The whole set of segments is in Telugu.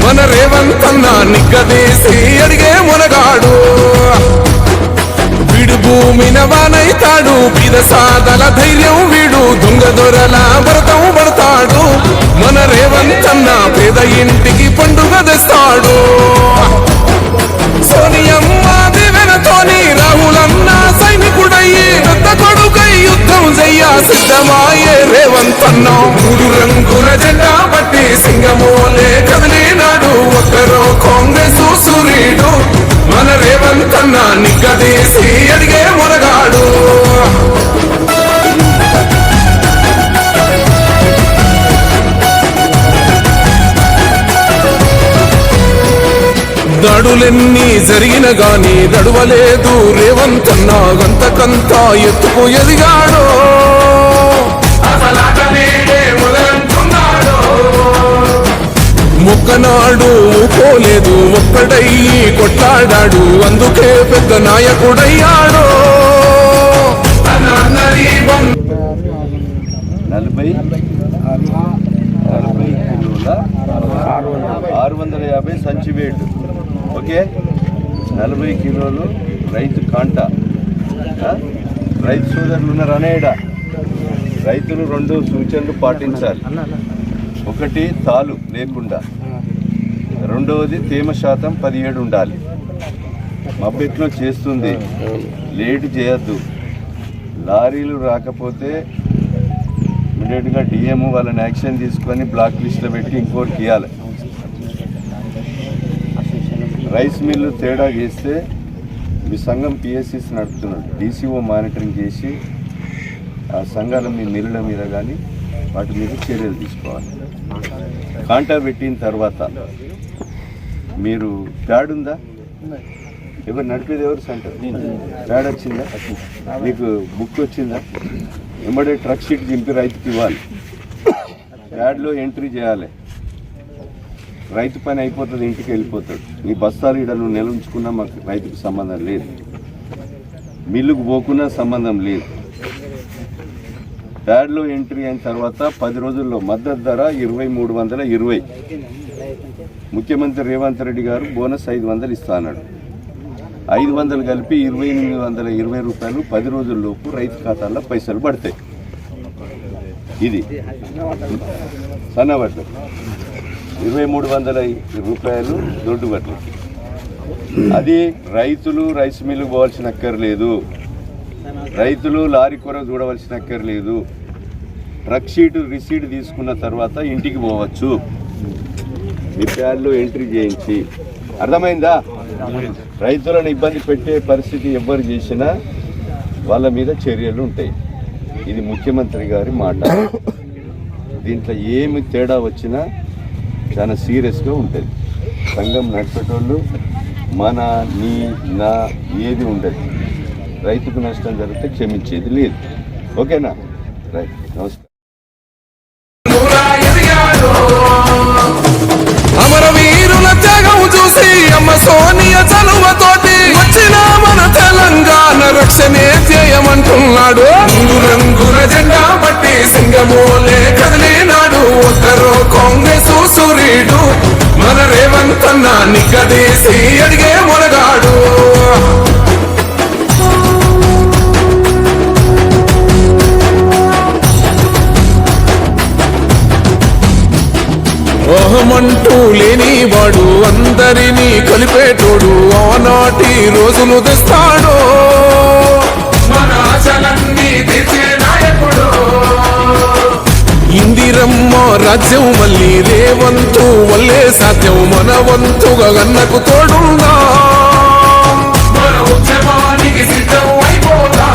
మన రేవంతన్న నిగ్గదీసి అడిగే మునగాడు వీడు భూమిన వానైతాడు బీద సాదల ధైర్యం వీడు దొంగ దొరల భరతం పడతాడు మన రేవంతన్న పేద ఇంటికి పండుగ తెస్తాడు సోనియమ్మ దివెనతోని రాహులన్న సైనికుడయ్యి పెద్ద కొడుకై యుద్ధం చెయ్య సిద్ధమాయే రేవంతన్న మూడు రంగుల జెండా పట్టి సింగమోలే కదిలినాడు ఒక్కరో కాంగ్రెస్ సూర్యుడు మన రేవంతన్న నిగ్గదీసి అడిగే మునగాడు దాడులెన్ని జరిగిన గాని దడువలేదు రేవంతన్న గంతకంత ఎత్తుకు ఎదిగాడు మొక్కనాడు పోలేదు ఒక్కడయ్యి కొట్లాడాడు అందుకే పెద్ద నాయకుడయ్యాడు 650 సంచి వేటు ఓకే 40 కిలోలు రైతు కాంట రైతు సోదరులు ఉన్నారు అనేడా రైతులు 2 సూచనలు పాటించాలి ఒకటి తాలు లేకుండా రెండవది తేమ శాతం 17 ఉండాలి మబ్బెట్లో చేస్తుంది లేట్ చేయొద్దు లారీలు రాకపోతే ఇమీడియట్గా డిఎం వాళ్ళని యాక్షన్ తీసుకొని బ్లాక్ లిస్ట్లో పెట్టి ఇంకోటి ఇవ్వాలి రైస్ మిల్లు తేడా చేస్తే మీ సంఘం పిఎస్సిస్ నడుపుతున్నాడు డీసీఓ మానిటరింగ్ చేసి ఆ సంఘాల మీ మిల్లుల మీద కానీ వాటి మీద చర్యలు తీసుకోవాలి కాంటా పెట్టిన తర్వాత మీరు ప్యాడ్ ఉందా ఎవరు నడిపేది ఎవరు సెంటర్ ప్యాడ్ వచ్చిందా మీకు బుక్ వచ్చిందా వెంబడే ట్రక్ షీట్ దింపి రైతుకి ఇవ్వాలి ప్యాడ్లో ఎంట్రీ చేయాలి రైతు పని అయిపోతుంది ఇంటికి వెళ్ళిపోతాడు నీ బస్తాలు ఇక్కడ నువ్వు నిలుంచుకున్నా మాకు రైతుకు సంబంధం లేదు మిల్లుకు పోకున్నా సంబంధం లేదు ప్యాడ్లో ఎంట్రీ అయిన తర్వాత 10 రోజుల్లో మద్దతు ధర 2320 ముఖ్యమంత్రి రేవంత్ రెడ్డి గారు బోనస్ 500 ఇస్తా అన్నాడు 500 కలిపి 2820 రూపాయలు 10 రోజుల్లోపు రైతు ఖాతాల్లో పైసలు పడతాయి ఇది సన్నబట్లు 2300 రూపాయలు దొడ్డు బట్లకి అది రైతులు రైస్ మిల్లు పోవాల్సిన అక్కర్లేదు రైతులు లారీ కూర చూడవలసిన అక్కర్లేదు ట్రక్ షీటు రిసీట్ తీసుకున్న తర్వాత ఇంటికి పోవచ్చు మీ ప్యాడ్లో ఎంట్రీ చేయించి అర్థమైందా రైతులను ఇబ్బంది పెట్టే పరిస్థితి ఎవ్వరు చేసినా వాళ్ళ మీద చర్యలు ఉంటాయి ఇది ముఖ్యమంత్రి గారి మాట దీంట్లో ఏమి తేడా వచ్చినా చాలా సీరియస్గా ఉంటుంది సంఘం నడిపేటోళ్ళు మన నీ నా ఏది ఉండదు రైతుకు నష్టం జరిగితే క్షమించేది లేదు ఓకేనా రైట్ నమస్కారం అమరవీరుల త్యాగం చూసి అమ్మ సోనియ చలువతోటి వచ్చిన మన తెలంగాణ రక్షణే చేయమంటున్నాడు రంగుల జెండా పట్టి సింగమోలే కదిలినాడు ఒక్కరో కాంగ్రెస్ సూర్యుడు మన రేవంతన్న నిగ్గదీసి అడిగే మునగాడు ఓహమంటూ లేనివాడు అందరినీ కలిపేటోడు ఆనాటి రోజులు తెస్తాడు మన ఆశలన్నీ తీర్చే నాయకుడు ఇందిరమ్మ రాజ్యం మళ్ళీ రేవంతు వల్లే సాధ్యం మన వంతుగా గన్నకు తోడుందా మన ఉద్యమానికి సిద్ధం అయిపోతా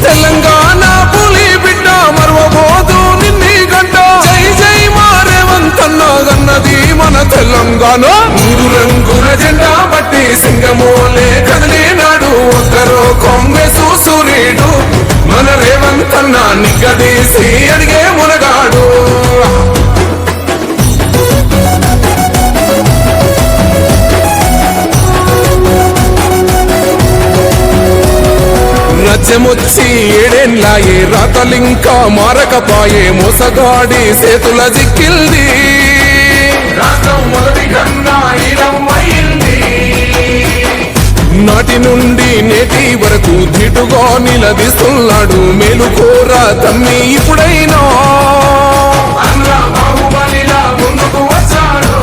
తెలంగాణ పులి బిడ్డ మరవబోదు నిన్ని గంట జై జై మా రేవంతన్న గన్నది మన తెలంగాణ 3 రంగుల జెండా పట్టి సింగమోలే కదిలినాడు ఒక్కరో కాంగ్రెస్ సూర్యుడు మన రేవంతన్న నిగ్గదీసి అడిగే మునగాడు రాజ్యమొచ్చి 7 ఏళ్ళాయే రాతలింకా మారకపాయే మోసగాడి సేతుల జిక్కిల్ది కన్నా ఇలమైంది. నాటి నుండి నేటి వరకు ధీటుగా నిలదీస్తున్నాడు మేలుకోరా తమ్మి ఇప్పుడైనా అన్న బాహుబలిలా ముందుకు వచ్చాడు.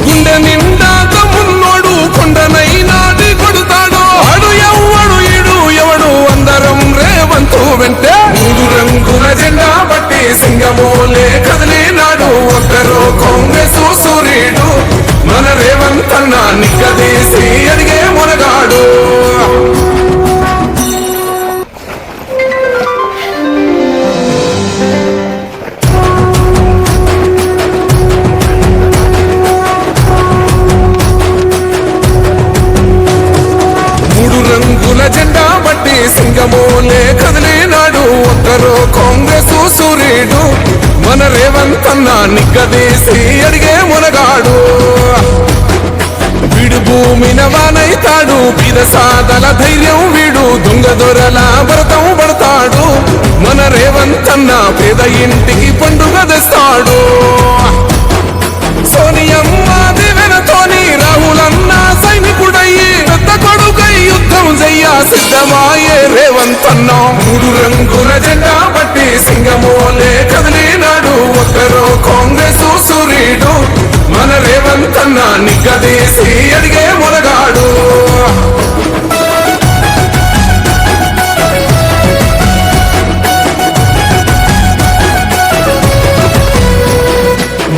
గుండె నిండా తమ్మున్నోడు కొండనైనా కొడుతాడు. ఆడు ఎవ్వడు ఈడు ఎవడు అందరం రేవంతు వెంటే మూడు రంగుల జెండా బట్టి సింగమోలే కదిలినాడు. ఒక్కరో కాంగ్రెస్ సూర్యుడు మన రేవంత్ అన్న నిక్కదీసి అడిగే మునగాడు. మూడు రంగుల జెండా బట్టి సింగమోలే కదిలినాడు. ఒక్కరో కాంగ్రెస్ సూర్యుడు మన రేవంత్ అన్న నిక్కదీసి అడిగే మునగాడు. వీడు భూమిన వానైతాడు బీద సాదల ధైర్యం వీడు దొంగ దొరల భరతం పడతాడు. మన రేవంత్ అన్న పేద ఇంటికి పండుగ తెస్తాడు. సోనియమ్మ దివెనతోని రాహులన్న సైనికుడయ్యి పెద్ద కొడుకై యుద్ధం చెయ్య సిద్ధమాయే రేవంత్ అన్న. మూడు రంగుల జెండా బట్టి సింగమోలే కదిలినాడు. ఒక్కరో కాంగ్రెస్ సూర్యుడు మన రేవంత్ అన్న నిగ్గదీసి అడిగే మునగాడు.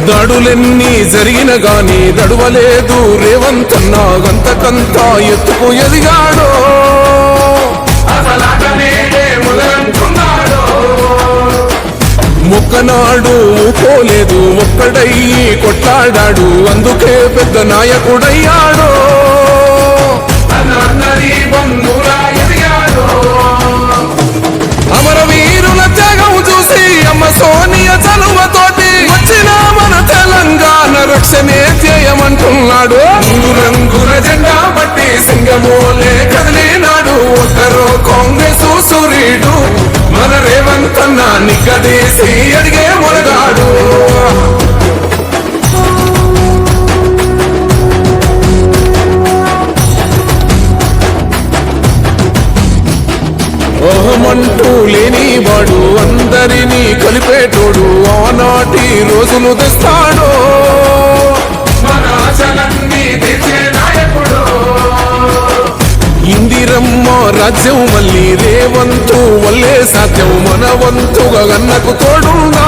దాడులెన్ని జరిగిన గాని దడువలేదు రేవంత్ అన్న గంతకంతా ఎత్తుకు ఎదిగాడు. మొక్కనాడు ఊకోలేదు ఒక్కడయ్యి కొట్లాడాడు. అందుకే పెద్ద నాయకుడయ్యాడు. అమరవీరుల త్యాగం చూసి అమ్మ సోనియ చలువతోటి వచ్చిన మన తెలంగాణ రక్షణే చేయమంటున్నాడు. మూడు రంగుల జెండా బట్టి సింగమోలే కదిలినాడు. ఒక్కరో కాంగ్రెస్ సూర్యుడు మన రేవంత్ అన్న నిగ్గదీసి అడిగే మునగాడు. ఓహమంటూ లేనివాడు అందరినీ కలిపేటోడు ఆనాటి రోజులు తెస్తాడు. ఇందిరమ్మ రాజ్యం మళ్ళీ రేవంతు వల్లే సాధ్యం. మన వంతుగా గన్నకు తోడున్నా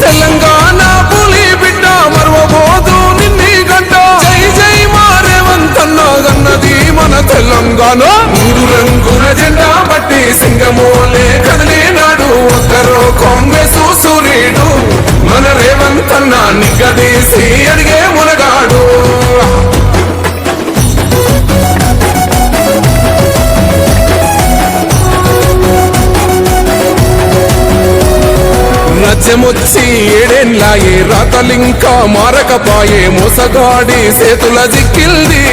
తెలంగాణ పులి బిడ్డ మరవబోదు నిన్ని గడ్డ. జై జై మా రేవంత్ అన్న గన్నది మన తెలంగాణ. మూడు రంగుల జెండా బట్టి సింగమోలే కదిలినాడు. ఒక్కరో కాంగ్రెస్ సూర్యుడు మన రేవంత్ అన్న నిగ్గదీసి అడిగే మునగాడు. రాజ్యమొచ్చి ఏడేళ్ళాయే రాతలింకా మారకపాయే మోసగాడి సేతుల జిక్కిల్ది.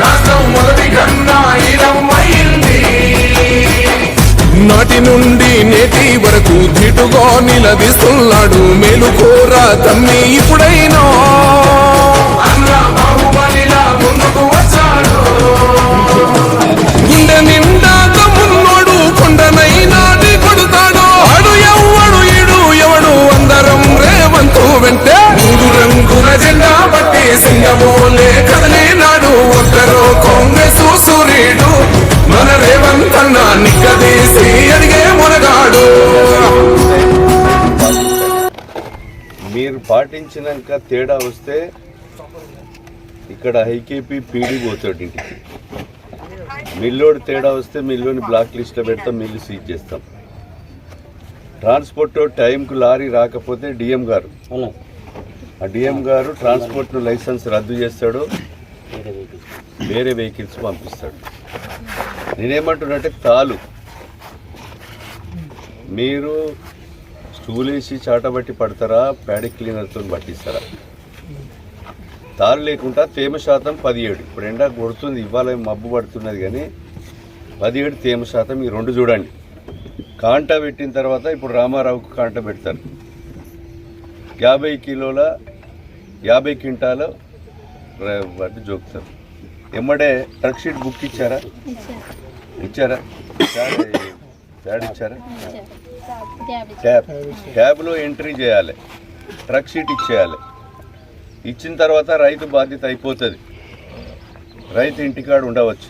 రాష్ట్రం మొదటి కన్నా ఇలమైంది. నాటి నుండి నేటి వరకు ధీటుగా నిలదీస్తున్నాడు మేలుకోరా తమ్మి ఇప్పుడైనా అన్న బాహుబలిలా ముందుకు వచ్చాడు. గుండె నిండా తమ్మున్నోడు కొండనైనా కొడుతాడు. ఆడు ఎవ్వడు ఈడు ఎవడు అందరం రేవంతు వెంటే మూడు రంగుల జెండా బట్టి సింగమోలే కదిలినాడు. ఒక్కరో కాంగ్రెస్ సూర్యుడు మన రేవంత్ అన్న నిగ్గదీసి అడిగే మునగాడు. మీరు పాటించినాక తేడా వస్తే ఇక్కడ హైకేపీ పీడీ పోతాడు ఇంటికి. మిల్లోడు తేడా వస్తే మిల్లుని బ్లాక్ లిస్ట్లో పెడతాం, మిల్లు సీజ్ చేస్తాం. ట్రాన్స్పోర్ట్ టైంకు లారీ రాకపోతే డిఎం గారు ఆ డిఎం గారు ట్రాన్స్పోర్ట్ లైసెన్స్ రద్దు చేస్తాడు, వేరే వెహికల్స్ పంపిస్తాడు. నేనేమంటున్నట్టే మీరు స్టూల్ వేసి చాటబట్టి పడతారా, ప్యాడిక్ క్లీనర్తో పట్టిస్తారా? తారు లేకుండా తేమ శాతం 17. ఇప్పుడు ఎండ కొడుతుంది, ఇవాళ మబ్బు పడుతున్నది, కానీ 17 తేమ శాతం. ఈ రెండు చూడండి. కాంటా పెట్టిన తర్వాత ఇప్పుడు రామారావుకు కాంటా పెడతారు. 50 కిలోల 50 క్వింటాల వాటి జోకుతారు. ఎమ్మడే ట్రక్ షీట్ బుక్ ఇచ్చారా? ఇచ్చారా? యాడ్ ఇచ్చారా? ట్యాబ్లో ఎంట్రీ చేయాలి, ట్రక్ షీట్ ఇచ్చేయాలి. ఇచ్చిన తర్వాత రైతు బాధ్యత అయిపోతుంది, రైతు ఇంటికాడ ఉండవచ్చు.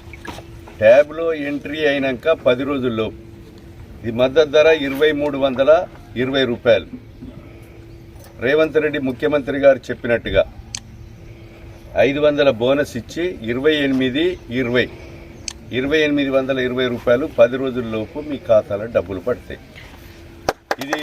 ట్యాబ్లో ఎంట్రీ అయినాక 10 రోజుల్లో ఇది మద్దతు ధర 2320 రూపాయలు. రేవంత్ రెడ్డి ముఖ్యమంత్రి గారు చెప్పినట్టుగా 500 బోనస్ ఇచ్చి 2820 రూపాయలు 10 రోజుల్లోపు మీ ఖాతాలో డబ్బులు పడతాయి. ఇది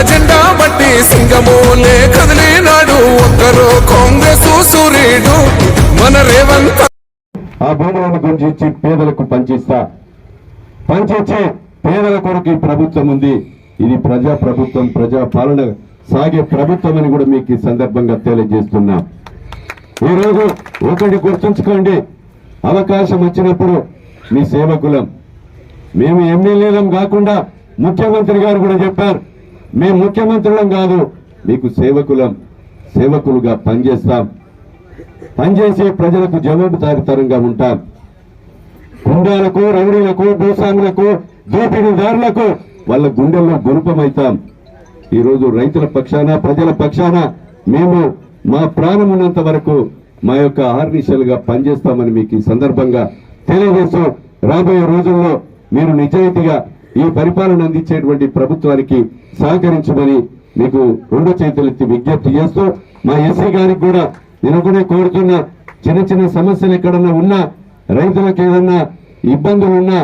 జెండా బట్టి సింగమోలే కదిలినాడు ఒక్కరో కాంగ్రెస్ సూర్యుడు మన రేవంత్. ఆ భూములను గురించి పేదలకు పంచిస్తా, పంచించి పేదల కొరకు ఈ ప్రభుత్వం ఉంది. ఇది ప్రజా ప్రభుత్వం, ప్రజా పాలన సాగే ప్రభుత్వం అని కూడా మీకు ఈ సందర్భంగా తెలియజేస్తున్నా. ఈరోజు ఒకటి గుర్తుంచుకోండి, అవకాశం వచ్చినప్పుడు మీ సేవకులం. మేము ఎమ్మెల్యేలం కాకుండా ముఖ్యమంత్రి గారు కూడా చెప్పారు, మేము ముఖ్యమంత్రులం కాదు, మీకు సేవకులం, సేవకులుగా పనిచేస్తాం, పనిచేసి ప్రజలకు జవాబుదారీతనంగా ఉంటాం. గుండాలకు, రౌడీలకు, భూస్వాములకు, దోపిడీదారులకు వాళ్ళ గుండెల్లో గురుపమైతాం. ఈరోజు రైతుల పక్షాన, ప్రజల పక్షాన మేము మా ప్రాణం ఉన్నంత వరకు మా యొక్క ఆర్నిశలుగా పనిచేస్తామని మీకు ఈ సందర్భంగా తెలియజేస్తూ, రాబోయే రోజుల్లో మీరు నిజాయితీగా ఈ పరిపాలన అందించేటువంటి ప్రభుత్వానికి సహకరించమని మీకు 2 చేతులెత్తి విజ్ఞప్తి చేస్తూ, మా ఎస్సీ గారికి కూడా నేను ఒకటే కోరుతున్నా, చిన్న చిన్న సమస్యలు ఎక్కడన్నా ఉన్నా, రైతులకు ఏదన్నా ఇబ్బందులు ఉన్నా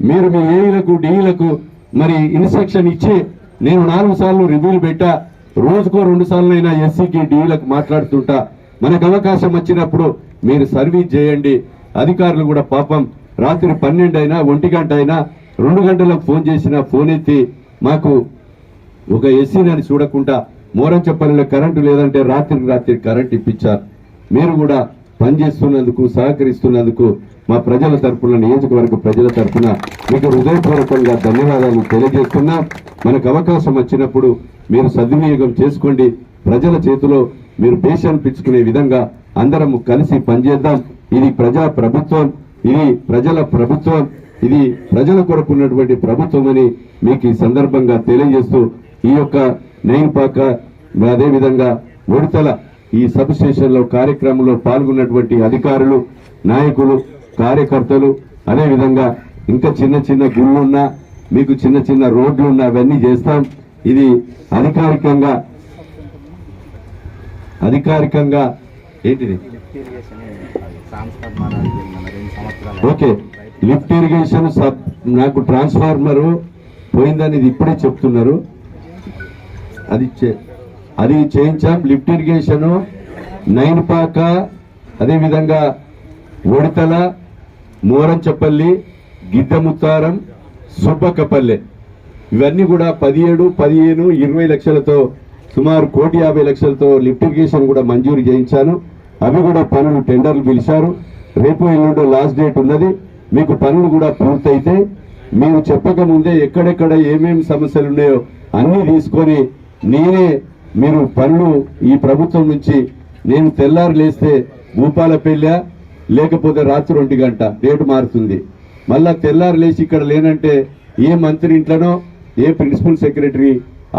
మీరు మీ ఏఈలకు, డిఈలకు మరి ఇన్స్ట్రక్షన్ ఇచ్చి, నేను 4 సార్లు రివ్యూలు పెట్టా, రోజుకో 2 సార్లు అయినా ఎస్సీకి, డిఈలకు మాట్లాడుతుంటా. మనకు అవకాశం వచ్చినప్పుడు మీరు సర్వీస్ చేయండి. అధికారులు కూడా పాపం రాత్రి 12 అయినా 1 గంట అయినా 2 గంటలకు ఫోన్ చేసినా ఫోన్ ఎత్తి మాకు ఒక ఎస్సీని చూడకుండా మోరంచపల్లిలో కరెంటు లేదంటే రాత్రి కరెంట్ ఇప్పించారు. మీరు కూడా పనిచేస్తున్నందుకు, సహకరిస్తున్నందుకు మా ప్రజల తరఫున, నియోజకవర్గ ప్రజల తరఫున మీకు హృదయపూర్వకంగా ధన్యవాదాలు తెలియజేస్తున్నా. మనకు అవకాశం వచ్చినప్పుడు మీరు సద్వినియోగం చేసుకోండి. ప్రజల చేతిలో మీరు పేషెంట్ పిచ్చుకునే విధంగా అందరం కలిసి పనిచేద్దాం. ఇది ప్రజా ప్రభుత్వం, ఇది ప్రజల ప్రభుత్వం, ఇది ప్రజల కొరకు ఉన్నటువంటి ప్రభుత్వం అని మీకు ఈ సందర్భంగా తెలియజేస్తూ, ఈ యొక్క నైన్పాక అదేవిధంగా ఉడతల ఈ సబ్ స్టేషన్లో కార్యక్రమంలో పాల్గొన్నటువంటి అధికారులు, నాయకులు, కార్యకర్తలు, అదేవిధంగా ఇంకా చిన్న చిన్న గుళ్ళున్నా, మీకు చిన్న చిన్న రోడ్లున్నా అవన్నీ చేస్తాం. ఇది అధికారికంగా ఏంటిది ఓకే, లిఫ్ట్ ఇరిగేషన్ నాకు ట్రాన్స్ఫార్మర్ పోయిందని ఇది ఇప్పుడే చెప్తున్నారు. అది చేయించాం. లిఫ్ట్ ఇరిగేషన్ నైన్పాక, అదేవిధంగా ఉడతల, మోరంచపల్లి, గిద్దముత్తారం, సుబ్బకపల్లె ఇవన్నీ కూడా 17, 15, 20 లక్షలతో సుమారు 1,50,00,000తో లిఫ్ట్ ఇరిగేషన్ కూడా మంజూరు చేయించాను. అవి కూడా పనులు టెండర్లు పిలిచారు. రేపు ఎల్లుండో లాస్ట్ డేట్ ఉన్నది. మీకు పనులు కూడా పూర్తయితే మీరు చెప్పక ముందే ఎక్కడెక్కడ ఏమేమి సమస్యలు ఉన్నాయో అన్నీ తీసుకొని మీరు పనులు ఈ ప్రభుత్వం నుంచి నేను తెల్లారు లేస్తే భూపాలపల్లి లేకపోతే రాత్రి 1 గంట డేట్ మారుతుంది. మళ్ళా తెల్లారు లేచి ఇక్కడ లేనంటే ఏ మంత్రి ఇంట్లోనో ఏ ప్రిన్సిపల్ సెక్రటరీ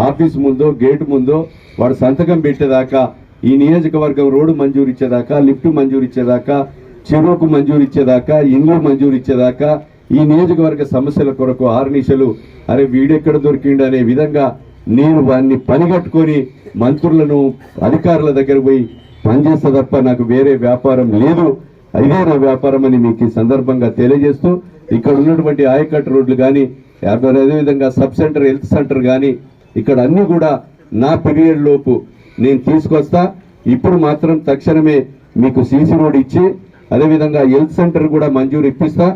ఆఫీస్ ముందో గేట్ ముందో వాడు సంతకం పెట్టేదాకా ఈ నియోజకవర్గం రోడ్డు మంజూరు ఇచ్చేదాకా, లిఫ్ట్ మంజూరు ఇచ్చేదాకా, చెరువుకు మంజూరు ఇచ్చేదాకా, ఇండ్లు మంజూరు ఇచ్చేదాకా ఈ నియోజకవర్గ సమస్యల కొరకు ఆర్నిశలు అరే వీడెక్కడ దొరికిండు అనే విధంగా నేను వాడిని పనిగట్టుకొని మంత్రులను అధికారుల దగ్గర పోయి పనిచేస్తా తప్ప నాకు వేరే వ్యాపారం లేదు. ఇదే నా వ్యాపారం అని మీకు ఈ సందర్భంగా తెలియజేస్తూ ఇక్కడ ఉన్నటువంటి ఆయకట్టు రోడ్లు కానీ అదేవిధంగా సబ్ సెంటర్, హెల్త్ సెంటర్ కానీ ఇక్కడ అన్ని కూడా నా పీరియడ్ లోపు నేను తీసుకొస్తా. ఇప్పుడు మాత్రం తక్షణమే మీకు సీసీ రోడ్ ఇచ్చి అదేవిధంగా హెల్త్ సెంటర్ కూడా మంజూరు ఇప్పిస్తా.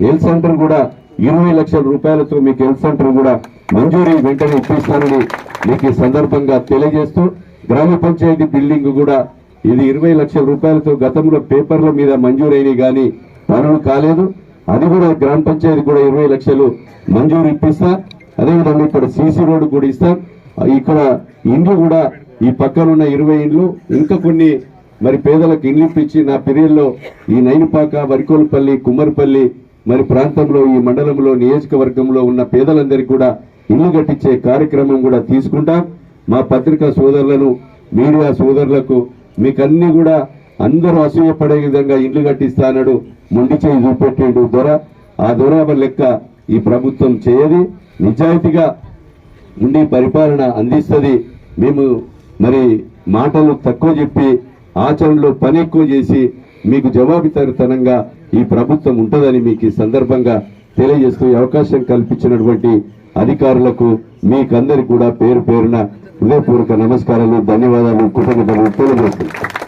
హెల్త్ సెంటర్ కూడా 20 లక్షల రూపాయలతో మీకు హెల్త్ సెంటర్ కూడా మంజూరీ వెంటనే ఇప్పిస్తానని మీకు ఈ సందర్భంగా తెలియజేస్తూ గ్రామ పంచాయతీ బిల్డింగ్ కూడా ఇది 20 లక్షల రూపాయలతో గతంలో పేపర్ల మీద మంజూరైనవి కానీ పనులు కాలేదు. అది కూడా గ్రామ పంచాయతీ కూడా 20 లక్షలు మంజూరు ఇప్పిస్తా. అదేవిధంగా ఇక్కడ సీసీ రోడ్డు కూడా ఇస్తాం. ఇక్కడ ఇండ్లు కూడా ఈ పక్కన ఉన్న 20 ఇండ్లు ఇంకా కొన్ని మరి పేదలకు ఇండ్లు ఇప్పించి నా పీరియడ్లో ఈ నైనిపాక, వరికోలపల్లి, కుమ్మరిపల్లి మరి ప్రాంతంలో ఈ మండలంలో నియోజకవర్గంలో ఉన్న పేదలందరికీ కూడా ఇల్లు కట్టించే కార్యక్రమం కూడా తీసుకుంటాం. మా పత్రికా సోదరులను, మీడియా సోదరులకు మీకన్నీ కూడా అందరూ అసూయపడే విధంగా ఇల్లు కట్టిస్తా అన్నాడు. మొండి చేయి చూపెట్టాడు దొర. ఆ దొర లెక్క ఈ ప్రభుత్వం చేయది. నిజాయితీగా ఉండి పరిపాలన అందిస్తుంది. మేము మరి మాటలు తక్కువ చెప్పి ఆచరణలో పని ఎక్కువ చేసి మీకు జవాబుదారీతనంగా ఈ ప్రభుత్వం ఉంటుందని మీకు ఈ సందర్భంగా తెలియజేస్తూ అవకాశం కల్పించినటువంటి అధికారులకు మీకందరికి కూడా పేరు పేరున హృదయపూర్వక నమస్కారాలు, ధన్యవాదాలు, కృతజ్ఞతలు తెలియజేస్తున్నాను.